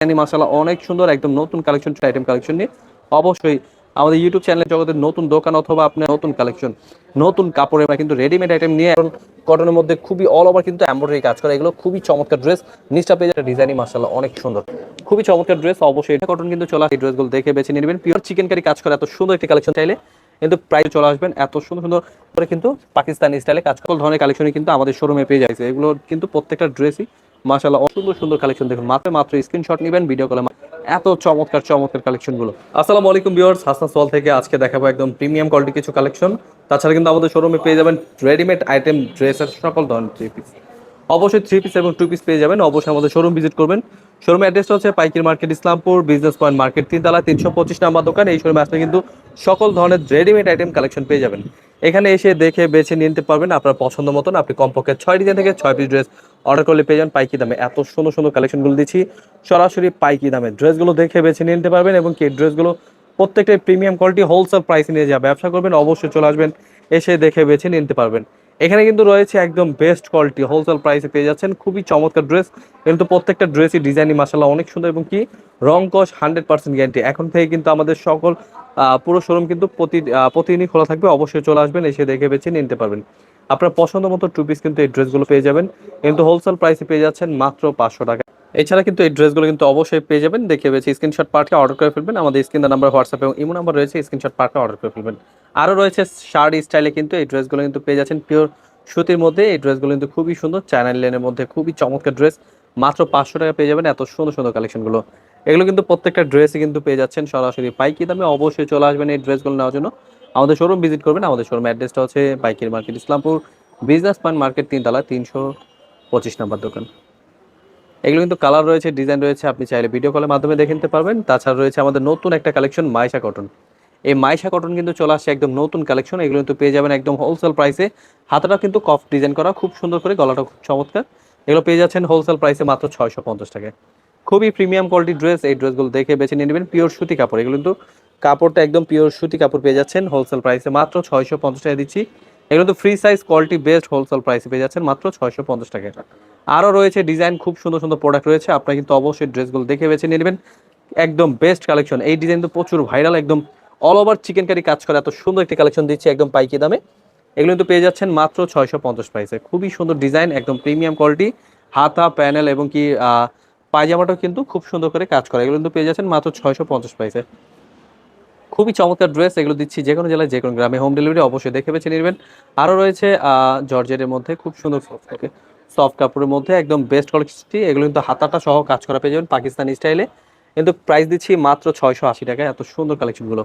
মাশাআল্লাহ অনেক সুন্দর একদম নতুন কালেকশন আইটেম কালেকশন নিয়ে অবশ্যই আমাদের ইউটিউব চ্যানেলে জগতের নতুন দোকান অথবা আপনার নতুন কালেকশন নতুন কাপড়ে আমরা কিন্তু রেডিমেড আইটেম নিয়ে এখন কটনের মধ্যে খুবই অল ওভার কিন্তু এমব্রয়ডারি কাজ করা, এগুলো খুবই চমৎকার ড্রেস। নিচটা পেয়ে যাচ্ছে ডিজাইনই মাশাআল্লাহ অনেক সুন্দর, খুবই চমৎকার ড্রেস। অবশ্যই এটা কটন কিন্তু চলে আসে, এই ড্রেসগুলো দেখে বেছে নিয়ে নেবেন। পিওর চিকেন কারি কাজ করা এত সুন্দর একটি কালেকশন চাইলে কিন্তু প্রায় চলে আসবেন। এত সুন্দর সুন্দর করে কিন্তু পাকিস্তানি স্টাইলে কাজ করা ধরনের কালেকশনই কিন্তু আমাদের শোরুমে পেয়ে যাচ্ছে। এগুলো কিন্তু প্রত্যেকটা ড্রেসই মাশাআল্লাহ সুন্দর সুন্দর কালেকশন। দেখুন মাত্র স্ক্রিনশট নেবেন ভিডিও কলে, এত চমৎকার চমৎকার কালেকশন গুলো। আসসালামু আলাইকুম ভিউয়ার্স, হাসান সোয়াল থেকে আজকে দেখাবো একদম প্রিমিয়াম কোয়ালিটি কিছু কালেকশন। তাছাড়া কিন্তু আমাদের শোরুমে পেয়ে যাবেন রেডিমেড আইটেম, ড্রেসের সকল ধরনের থ্রি পিস, অবশ্যই থ্রি পিস এবং টু পিস পেয়ে যাবেন। অবশ্যই আমাদের শোরুম ভিজিট করবেন। শোরুম অ্যাড্রেসটা হচ্ছে পাইকির market, Islampur business point market, 3 তলা 325 নাম্বার দোকান। এই শোরুমে আসলে কিন্তু সকল ধরনের রেডিমেড আইটেম কালেকশন পেয়ে যাবেন। এখানে এসে দেখে বেছে নিতে পারবেন আপনার পছন্দ মতন। আপনি কমপক্ষে 6 ডিজাইন থেকে 6 পিস ড্রেস অর্ডার করলে পেয়ে যান পাইকি দামে। এত সুন্দর সুন্দর কালেকশনগুলো দিচ্ছি সরাসরি পাইকি দামে। ড্রেসগুলো দেখে বেছে নিয়ে নিতে পারবেন এবং কি ড্রেসগুলো প্রত্যেকটাই প্রিমিয়াম কোয়ালিটি হোলসেল প্রাইসে নিয়ে যা ব্যবসা করবেন অবশ্যই চলে আসবেন, এসে দেখে বেছে নিতে পারবেন। এখানে কিন্তু রয়েছে একদম বেস্ট কোয়ালিটি হোলসেল প্রাইসে পেয়ে যাচ্ছেন খুবই চমৎকার ড্রেস। কিন্তু প্রত্যেকটা ড্রেসই ডিজাইনই মাশাআল্লাহ অনেক সুন্দর এবং কি রং কস 100% গ্যারান্টি। এখন থেকে কিন্তু আমাদের সকল পুরো শোরুম কিন্তু প্রতিদিনই খোলা থাকবে। অবশ্যই চলে আসবেন, এসে দেখে বেছে নিতে পারবেন। আপনার পছন্দ মতো টু পিস কিন্তু এই ড্রেসগুলো পেয়ে যাবেন, কিন্তু হোলসেল প্রাইসে পেয়ে যাচ্ছেন মাত্র 500 টাকা। এছাড়া কিন্তু এই ড্রেসগুলো কিন্তু অবশ্যই পেয়ে যাবেন, দেখে বেছে স্ক্রিনশট পাঠিয়ে অর্ডার করে ফেলবেন। আমাদের স্ক্রিন নাম্বার হোয়াটসঅ্যাপ এবং ইমো নাম্বার রয়েছে, স্ক্রিনশট পাঠিয়ে অর্ডার করে ফেলবেন। আরও রয়েছে শার্ট স্টাইলে কিন্তু এই ড্রেসগুলো কিন্তু পেয়ে যাচ্ছেন পিওর সুতির মধ্যে। এই ড্রেসগুলো কিন্তু খুবই সুন্দর, চায়না লেনের মধ্যে খুবই চমৎকার ড্রেস। মাত্র 500 টাকা পেয়ে যাবেন এত সুন্দর সুন্দর কালেকশনগুলো। এগুলো কিন্তু প্রত্যেকটা ড্রেসই কিন্তু পেয়ে যাচ্ছেন সরাসরি পাইকি দামে। অবশ্যই চলে আসবেন এই ড্রেসগুলো নেওয়ার জন্য, আমাদের শোরুম ভিজিট করবেন। আমাদের শোরুম অ্যাড্রেসটা হচ্ছে পাইকির market, Islampur business point market, 3 তলা 325 নাম্বার দোকান। এগুলো কিন্তু কালার রয়েছে, ডিজাইন রয়েছে, আপনি চাইলে ভিডিও কলের মাধ্যমে দেখে নিতে পারবেন। তাছাড়া রয়েছে আমাদের নতুন একটা কালেকশন মাইশা কটন। এই মাইশা কটন কিন্তু চলে আসছে একদম নতুন কালেকশন। এগুলো কিন্তু পেয়ে যাবেন একদম হোলসেল প্রাইসে। হাতাটা কিন্তু কফ ডিজাইন করা খুব সুন্দর করে, গলাটা খুব চমৎকার। এগুলো পেয়ে যাচ্ছেন হোলসেল প্রাইসে মাত্র 650 টাকায়। খুবই প্রিমিয়াম কোয়ালিটি ড্রেস। এই ড্রেসগুলো দেখে বেছে নিয়ে নেবেন। পিওর সুতি কাপড়, এগুলো কিন্তু কাপড়টা একদম পিওর সুতি কাপড় পেয়ে যাচ্ছেন হোলসেল প্রাইসে মাত্র 650 টাকা দিচ্ছি। এগুলো তো free size quality best wholesale প্রাইসে পেয়ে যাচ্ছেন মাত্র 650 টাকায়। আরও রয়েছে ডিজাইন, খুব সুন্দর সুন্দর প্রোডাক্ট রয়েছে, আপনারা কিন্তু অবশ্যই ড্রেসগুলো দেখে বেছে নিয়ে নেবেন। একদম বেস্ট কালেকশন। এই ডিজাইন তো প্রচুর ভাইরাল, একদম অল ওভার চিকেন কারি কাজ করে এত সুন্দর একটি কালেকশন দিচ্ছে একদম পাইকি দামে। এগুলো কিন্তু পেয়ে যাচ্ছেন মাত্র 650 প্রাইসে। খুবই সুন্দর ডিজাইন, একদম প্রিমিয়াম কোয়ালিটি। হাতা প্যানেল এবং কি পায়জামাটাও কিন্তু খুব সুন্দর করে কাজ করে। এগুলো কিন্তু পেয়ে যাচ্ছেন মাত্র 650 প্রাইসে। খুবই চমৎকার ড্রেস, এগুলো দিচ্ছি যে কোনো জেলায় যে কোনো গ্রামে হোম ডেলিভারি। অবশ্যই দেখে বেছে নেবেন। আরও রয়েছে জর্জেটের মধ্যে খুব সুন্দর সফট কাপড়ের মধ্যে একদম বেস্ট কোয়ালিটি। এগুলো কিন্তু হাতাটা সহ কাজ করা পেয়ে যাবেন পাকিস্তানি স্টাইলে। কিন্তু প্রাইস দিচ্ছি মাত্র 680 টাকায়। এত সুন্দর কালেকশনগুলো,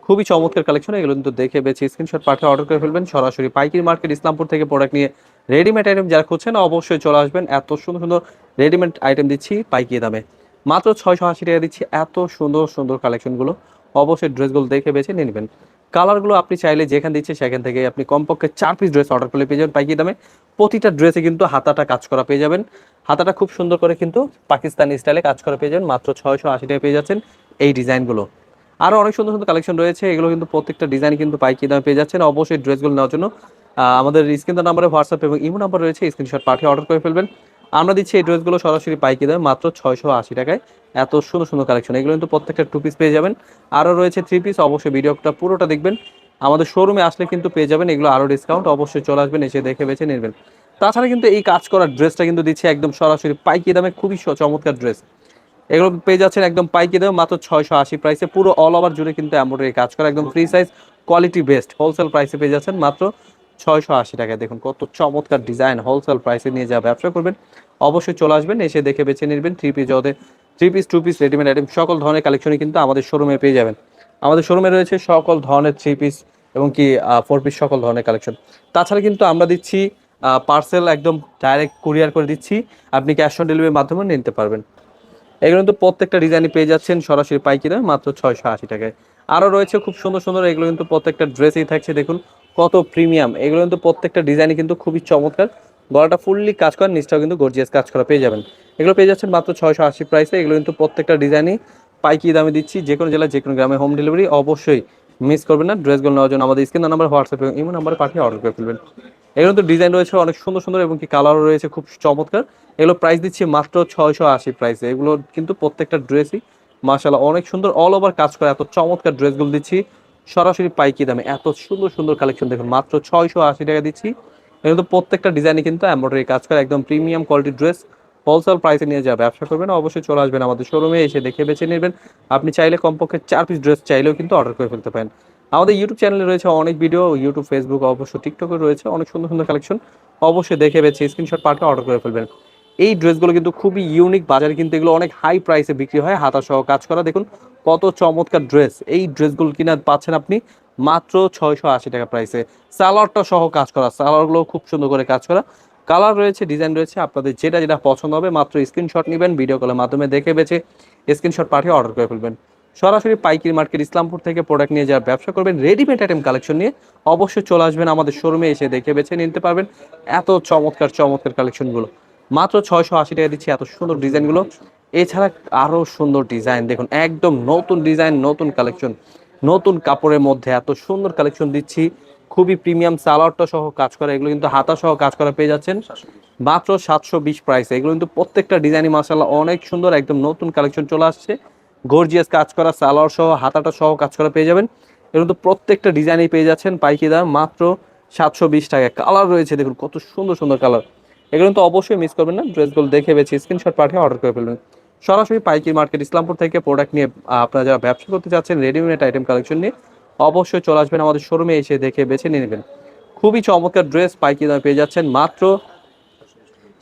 খুবই চমৎকার কালেকশন। এগুলো কিন্তু দেখে বেছে স্ক্রিনশট পাঠিয়ে অর্ডার করে ফেলবেন। সরাসরি পাইকারি মার্কেট ইসলামপুর থেকে প্রোডাক্ট নিয়ে রেডিমেড আইটেম যারা খুঁজছেন অবশ্যই চলে আসবেন। এত সুন্দর সুন্দর রেডিমেড আইটেম দিচ্ছি পাইকারি দামে মাত্র 680 টাকা দিচ্ছি। এত সুন্দর সুন্দর কালেকশনগুলো অবশ্যই ড্রেসগুলো দেখে বেছে নিয়ে নেবেন। কালারগুলো আপনি চাইলে যেখান দিচ্ছে সেখান থেকে আপনি কমপক্ষে 4 পিস ড্রেস অর্ডার করলে পেয়ে যাবেন পাইকারি দামে। প্রতিটা ড্রেসে কিন্তু হাতাটা কাজ করা পেয়ে যাবেন। হাতাটা খুব সুন্দর করে কিন্তু পাকিস্তানি স্টাইলে কাজ করা পেয়ে যাবেন মাত্র 680 টাকা পেয়ে যাচ্ছেন এই ডিজাইনগুলো। আরও অনেক সুন্দর সুন্দর কালেকশন রয়েছে, এগুলো কিন্তু প্রত্যেকটা ডিজাইন কিন্তু পাইকারি দামে পেয়ে যাচ্ছেন। অবশ্যই ড্রেসগুলো নেওয়ার জন্য আমাদের স্ক্রিন নাম্বারে হোয়াটসঅ্যাপ এবং ইমো নাম্বার রয়েছে, স্ক্রিনশট পাঠিয়ে অর্ডার করে ফেলবেন। আমরা দিচ্ছি এই ড্রেসগুলো সরাসরি পাইকারি দামে মাত্র 680 টাকায়। এত সুন্দর সুন্দর কালেকশন, এগুলো কিন্তু প্রত্যেকটা টু পিস পেয়ে যাবেন। আরও রয়েছে থ্রি পিস, অবশ্যই ভিডিওটা পুরোটা দেখবেন। আমাদের শোরুমে আসলে কিন্তু পেয়ে যাবেন এগুলো আরও ডিসকাউন্ট। অবশ্যই চলে আসবেন, এসে দেখে বেছে নেবেন। তাছাড়া কিন্তু এই কাজ করার ড্রেসটা কিন্তু দিচ্ছে একদম সরাসরি পাইকারি দামে, খুবই চমৎকার ড্রেস। এগুলো পেয়ে যাচ্ছেন একদম পাইকারি দামে মাত্র 680 প্রাইসে। পুরো অল ওভার জুড়ে কিন্তু এমব্রয়ডারি কাজ করা, একদম free size quality best wholesale প্রাইসে পেয়ে যাচ্ছেন মাত্র 680 টাকায়। দেখুন কত চমৎকার ডিজাইন, হোলসেল প্রাইসে নিয়ে যা ব্যবসা করবেন অবশ্যই চলে আসবেন, এসে দেখে বেছে নেবেন। থ্রি পিস জগতে three piece two piece readymade item সকল ধরনের কালেকশনই কিন্তু আমাদের শোরুমে পেয়ে যাবেন। আমাদের শোরুমে রয়েছে সকল ধরনের থ্রি পিস এবং কি ফোর পিস সকল ধরনের কালেকশন। তাছাড়া কিন্তু আমরা দিচ্ছি পার্সেল একদম ডাইরেক্ট কুরিয়ার করে দিচ্ছি, আপনি ক্যাশ অন ডেলিভারির মাধ্যমে নিতে পারবেন। এগুলো কিন্তু প্রত্যেকটা ডিজাইনই পেয়ে যাচ্ছেন সরাসরি পাইকারি দামে মাত্র 680 টাকায়। আরও রয়েছে খুব সুন্দর সুন্দর, এগুলো কিন্তু প্রত্যেকটা ড্রেসেই থাকছে দেখুন কত প্রিমিয়াম। এগুলো কিন্তু প্রত্যেকটা ডিজাইনই কিন্তু খুবই চমৎকার। গলাটা ফুললি কাজ করা, নিচটাও কিন্তু গর্জিয়াস কাজ করা পেয়ে যাবেন। এগুলো পেয়ে যাচ্ছেন মাত্র 680 প্রাইসে। এগুলো কিন্তু প্রত্যেকটা ডিজাইনই পাইকারি দামে দিচ্ছি, যে কোনো জেলায় যে কোনো গ্রামে হোম ডেলিভারি। অবশ্যই মিস করবেন না। ড্রেসগুলো নেওয়ার জন্য আমাদের স্ক্রিন নাম্বার হোয়াটসঅ্যাপ এবং ইমো নাম্বারে পাঠিয়ে অর্ডার করে ফেলবেন। এগুলো কিন্তু ডিজাইন রয়েছে অনেক সুন্দর সুন্দর এবং কি কালারও রয়েছে খুব চমৎকার। এগুলো প্রাইস দিচ্ছি মাত্র 680 প্রাইসে। এগুলো কিন্তু প্রত্যেকটা ড্রেসই মাশাআল্লাহ অনেক সুন্দর, অল ওভার কাজ করা এত চমৎকার ড্রেসগুলো দিচ্ছি সরাসরি পাইকি দামে। এত সুন্দর সুন্দর কালেকশন দেখুন, মাত্র 680 টাকা দিচ্ছি। এগুলো তো প্রত্যেকটা ডিজাইনে কিন্তু এমব্রয়ডারি কাজ করা, একদম প্রিমিয়াম কোয়ালিটির ড্রেস। হোলসেল প্রাইসে নিয়ে যা ব্যবসা করবেন অবশ্যই চলে আসবেন আমাদের শোরুমে, এসে দেখে বেছে নেবেন। আপনি চাইলে কমপক্ষে 4 পিস ড্রেস চাইলেও কিন্তু অর্ডার করে ফেলতে পারেন। আমাদের ইউটিউব চ্যানেলে রয়েছে অনেক ভিডিও, ইউটিউব, ফেসবুক, অবশ্য টিকটকে রয়েছে অনেক সুন্দর সুন্দর কালেকশন। অবশ্যই দেখে বেছে স্ক্রিনশট পাঠিয়ে অর্ডার করে ফেলবেন। এই ড্রেসগুলো কিন্তু খুবই ইউনিক, বাজারে কিন্তু এগুলো অনেক হাই প্রাইসে বিক্রি হয়। হাতা সহ কাজ করা, দেখুন কত চমৎকার ড্রেস। এই ড্রেসগুলো কিনা পাচ্ছেন আপনি মাত্র 680 টাকা প্রাইসে। সালোয়ারটা সহ কাজ করা, সালোয়ারগুলো খুব সুন্দর করে কাজ করা, কালার রয়েছে, ডিজাইন রয়েছে, আপনাদের যেটা যেটা পছন্দ হবে মাত্র স্ক্রিনশট নেবেন, ভিডিও কলের মাধ্যমে দেখে বেছে স্ক্রিনশট পাঠিয়ে অর্ডার করে ফেলবেন। সরাসরি পাইকারি মার্কেট ইসলামপুর থেকে প্রোডাক্ট নিয়ে যারা ব্যবসা করবেন রেডিমেড আইটেম কালেকশন নিয়ে, অবশ্যই চলে আসবেন আমাদের শোরুমে, এসে দেখে বেছে নিতে পারবেন এত চমৎকার চমৎকার কালেকশনগুলো। মাত্র 680 টাকা দিচ্ছি এত সুন্দর ডিজাইনগুলো। এছাড়া আরও সুন্দর ডিজাইন দেখুন, একদম নতুন ডিজাইন, নতুন কালেকশন, নতুন কাপড়ের মধ্যে এত সুন্দর কালেকশন দিচ্ছি। খুবই প্রিমিয়াম, সালোয়ারটা সহ কাজ করা, এগুলো কিন্তু হাতা সহ কাজ করা পেয়ে যাচ্ছেন মাত্র 720 প্রাইসে। এগুলো কিন্তু প্রত্যেকটা ডিজাইনই মাশাআল্লাহ অনেক সুন্দর, একদম নতুন কালেকশন চলে আসছে। গর্জিয়াস কাজ করা, সালোয়ার সহ হাতাটা সহ কাজ করা পেয়ে যাবেন। এগুলো কিন্তু প্রত্যেকটা ডিজাইনই পেয়ে যাচ্ছেন পাইকারি দাম মাত্র 720 টাকা। কালার রয়েছে দেখুন কত সুন্দর সুন্দর কালার। এগুলো তো অবশ্যই মিস করবেন না, ড্রেসগুলো দেখে বেছে স্ক্রিনশট পাঠিয়ে অর্ডার করে ফেলবেন। সরাসরি পাইকারি মার্কেট ইসলামপুর থেকে প্রোডাক্ট নিয়ে আপনারা যারা ব্যবসা করতে চাচ্ছেন রেডিমেড আইটেম কালেকশন নিয়ে, অবশ্যই চলে আসবেন আমাদের শোরুমে, এসে দেখে বেছে নিয়ে নেবেন। খুবই চমৎকার ড্রেস পাইকারি দামে পেয়ে যাচ্ছেন মাত্র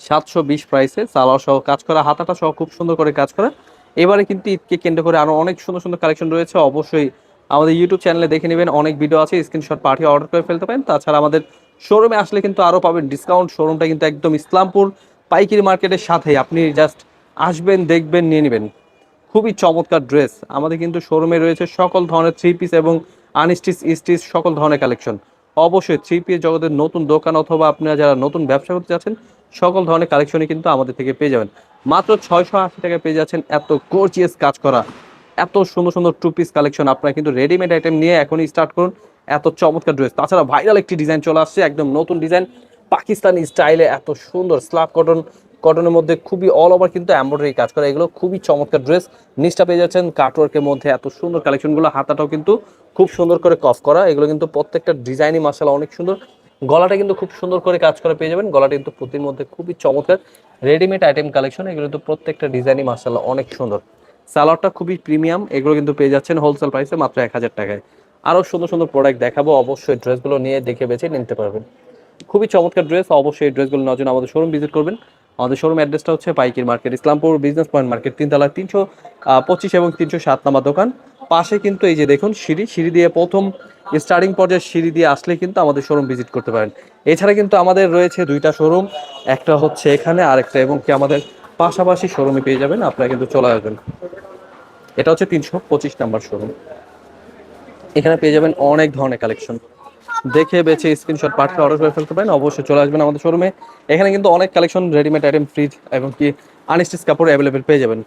720 প্রাইসে। সালোয়ার সহ কাজ করা, হাতাটা সহ খুব সুন্দর করে কাজ করা। এবারে কিন্তু ঈদকে কেন্দ্র করে আরো অনেক সুন্দর সুন্দর কালেকশন রয়েছে, অবশ্যই আমাদের ইউটিউব চ্যানেলে দেখে নেবেন, অনেক ভিডিও আছে, স্ক্রিনশট পাঠিয়ে অর্ডার করে ফেলতে পারেন। তাছাড়া আমাদের শোরুমে আসলে কিন্তু আরও পাবেন ডিসকাউন্ট। শোরুমটা কিন্তু একদম ইসলামপুর পাইকারি মার্কেটের সাথে, আপনি জাস্ট আসবেন, দেখবেন, নিয়ে নেবেন। খুবই চমৎকার ড্রেস। আমাদের কিন্তু শোরুমে রয়েছে সকল ধরনের থ্রি পিস এবং আনস্টিচ স্টিচ সকল ধরনের কালেকশন। অবশ্যই থ্রি পিস জগতের নতুন দোকান অথবা আপনারা যারা নতুন ব্যবসা করতে চাচ্ছেন সকল ধরনের কালেকশনই কিন্তু আমাদের থেকে পেয়ে যাবেন। মাত্র 680 টাকায় পেয়ে যাচ্ছেন এত গর্জিয়াস কাজ করা, এত সুন্দর সুন্দর টু পিস কালেকশন। আপনারা কিন্তু রেডিমেড আইটেম নিয়ে এখনই স্টার্ট করুন, এত চমৎকার ড্রেস। তাছাড়া ভাইরাল একটি ডিজাইন চলে আসছে, একদম নতুন ডিজাইন, পাকিস্তানি স্টাইলে এত সুন্দর স্ল্যাব কটন, কটনের মধ্যে খুবই অল ওভার কিন্তু এমব্রয়ডারি কাজ করা। এগুলো খুবই চমৎকার ড্রেস। নিচটা পেয়ে যাচ্ছেন কাটওয়ার্কের মধ্যে এত সুন্দর কালেকশনগুলো, হাতাটাও কিন্তু খুব সুন্দর করে কফ করা। এগুলো কিন্তু প্রত্যেকটা ডিজাইনই মাশাআল্লাহ অনেক সুন্দর। গলাটা কিন্তু খুব সুন্দর করে কাজ করে পেয়ে যাবেন, গলাটা কিন্তু পুঁতির মধ্যে খুবই চমৎকার। রেডিমেড আইটেম কালেকশন, এগুলো কিন্তু প্রত্যেকটা ডিজাইনই মাশাআল্লাহ অনেক সুন্দর। সালোয়ারটা খুবই প্রিমিয়াম, এগুলো কিন্তু পেয়ে যাচ্ছেন হোলসেল প্রাইসে মাত্র 1000 টাকায়। আরও সুন্দর সুন্দর প্রোডাক্ট দেখাবো, অবশ্যই ড্রেসগুলো নিয়ে দেখে বেছে নিতে পারবেন। খুবই চমৎকার ড্রেস, অবশ্যই এই ড্রেসগুলো নেওয়ার জন্য আমাদের শোরুম ভিজিট করবেন। আমাদের শোরুম অ্যাড্রেসটা হচ্ছে পাইকারি market Islampur business point market, 3তলা 325 এবং 307 নম্বর দোকান। পাশে কিন্তু এই যে দেখুন সিঁড়ি, সিঁড়ি দিয়ে প্রথম স্টার্টিং পর্যায়ে সিঁড়ি দিয়ে আসলে কিন্তু আমাদের শোরুম ভিজিট করতে পারেন। এছাড়া কিন্তু আমাদের রয়েছে দুইটা শোরুম, একটা হচ্ছে এখানে আরেকটা, এবং কি আমাদের পাশাপাশি শোরুমে পেয়ে যাবেন, আপনারা কিন্তু চলে আসবেন। এটা হচ্ছে 325 নাম্বার শোরুম। এখানে পেয়ে যাবেন অনেক ধরনের কালেকশন, দেখে বেছে স্ক্রিনশট পাঠিয়ে অর্ডার করে ফেলতে পারেন। অবশ্যই চলে আসবেন আমাদের শোরুমে, এখানে কিন্তু অনেক কালেকশন রেডিমেড আইটেম, ফ্রিজ এবং কি আনস্টিচ কাপড় অ্যাভেলেবেল পেয়ে যাবেন।